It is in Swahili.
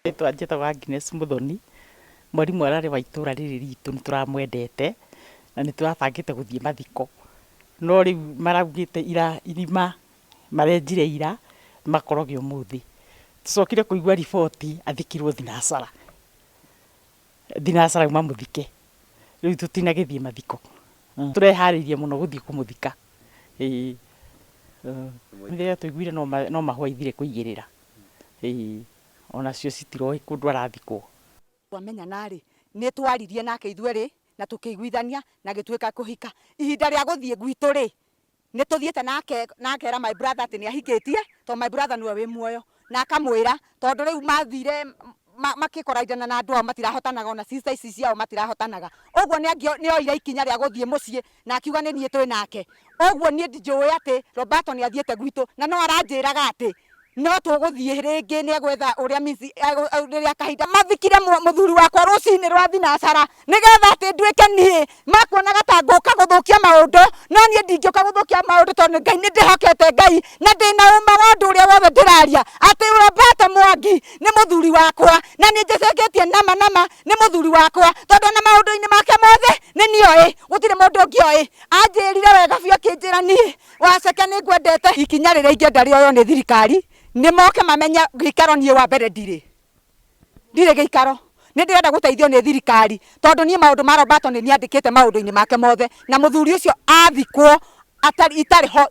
Rĩtwa njĩtagwo Agnes Muthoni, mwarimũ ararĩ wa itũra rĩrĩ ritũ nĩtũramwendete na nĩtũrabangĩte gũthiĩ mathiko, no rĩu maraugĩte irima marenjire ira makoroge ũmũthĩ. Tũcokire kũigua riboti athikirwo thinacara uma mũthike, rĩu tũtinagĩthiĩ mathiko, tũreharĩirie mũno gũthiĩ kũmũthika. Rĩrĩa tũiguire no mahũa ithire kũigĩrĩra, onacio citiroĩ kũndũ arathikwo. Twamenya narĩ nĩ twaririe nake ithuerĩ na tũkĩiguithania na gĩtuĩka kũhika. Ihinda rĩa gũthiĩ gwitũ rĩ, nĩ tũthiĩte nakera my brother atĩ nĩahikĩtie, tondũ my brother nĩwe wĩ muoyo, na akamwĩra tondũ rĩu mathire makĩkoraithana na andũ ao matirahotanaga, ona sister ici ciao matirahotanaga, ũguo nĩoire ikinya rĩa gũthiĩ mũciĩ na akiuga nĩ niĩ twĩ nake. Ũguo niĩ njũĩ atĩ Roberto nĩ athiĩte gwitũ na no aranjĩraga atĩ no tũgũthiĩ rĩngĩ nĩegwetha ũrĩa rĩrĩa kahinda mathikire mũthuri wakwa rũcinĩ rwa thinacara, nĩgetha atĩ nduĩke niĩ makuonaga ta ngũka gũthũkia maũndũ, no niĩ ndingĩũka gũthũkia maũndũ tondũ Ngai nĩndĩhokete Ngai na ndĩna ũma wa ũndũ ũrĩa wothe ndĩraria, atĩ Roberto Mwangi nĩ mũthuri wakwa na nĩnjĩtĩkĩtie nama nĩ mũthuri wakwa, tondũ na maũndũ-inĩ make mothe nĩ niĩ oĩ, gũtirĩ mũndũ ũngĩ oĩ. Anjĩrire wega biũ akĩnjĩra niĩ Waceke nĩngwendete. Ikinya rĩrĩa ingĩenda rĩoywo nĩ thirikari nĩ moke mamenye gĩikaro niĩ wa mbere ndirĩ gĩikaro, nĩ ndĩrenda gũteithio nĩ thirikari tondũ niĩ maũndũ ma Roberto nĩ niandĩkĩte maũndũ-inĩ make mothe, na mũthuri ũcio athikwo itarĩ ho